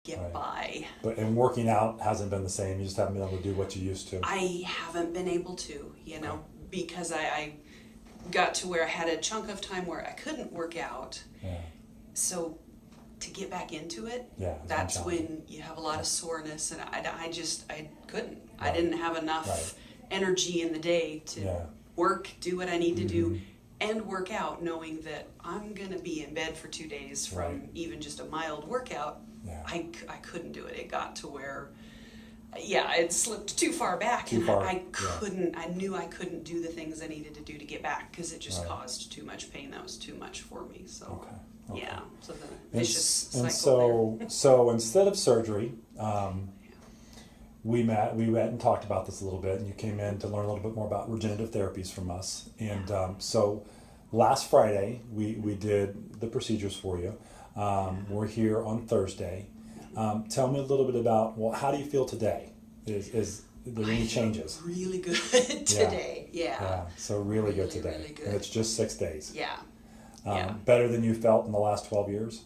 get by. And working out hasn't been the same. You just haven't been able to do what you used to. I haven't been able to, because I got to where I had a chunk of time where I couldn't work out. Yeah. So to get back into it, Yeah, that's when you have a lot of soreness, and I couldn't. Right. I didn't have enough energy in the day to work, do what I need to do, and work out, knowing that I'm going to be in bed for 2 days from even just a mild workout. Yeah. I couldn't do it. It got to where, it slipped too far back, I couldn't. I knew I couldn't do the things I needed to do to get back, because it just caused too much pain. That was too much for me. So yeah, so the vicious cycle there. So instead of surgery, we met and talked about this a little bit, and you came in to learn a little bit more about regenerative therapies from us. And so last Friday we did the procedures for you. We're here on Thursday. Tell me a little bit about, how do you feel today? Is there any changes? Really good today. Yeah. So really good today. Really good. And it's just 6 days. Yeah. Better than you felt in the last 12 years?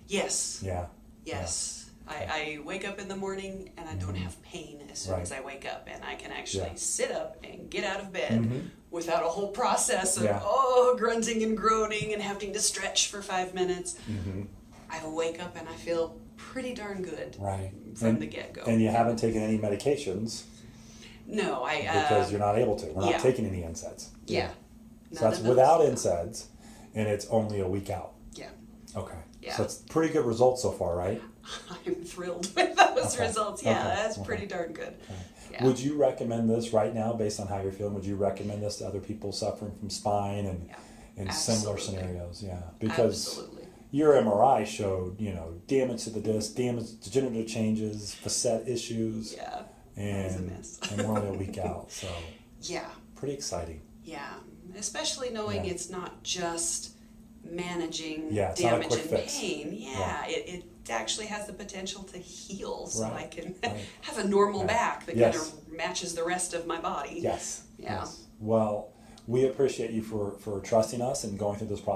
Yes. Yeah. Yes. I wake up in the morning and I don't have pain as soon as I wake up, and I can actually sit up and get out of bed without a whole process of grunting and groaning and having to stretch for 5 minutes. I wake up and I feel pretty darn good from the get-go. And you haven't taken any medications? No, because you're not able to. We're not taking any NSAIDs. Yeah. So that's without NSAIDs, and it's only a week out. Yeah. Okay. Yeah. So it's pretty good results so far, right? I'm thrilled with those results. Yeah, that's pretty darn good. Okay. Yeah. Would you recommend this right now, based on how you're feeling? Would you recommend this to other people suffering from spine and similar scenarios? Yeah, because your MRI showed, damage to the disc, degenerative changes, facet issues. Yeah, and we're only a week out, so pretty exciting. Yeah, especially knowing it's not just managing damage and pain. It actually has the potential to heal, so I can have a normal back that kind of matches the rest of my body. Yes. Yeah. Yes. Well, we appreciate you for trusting us and going through this process.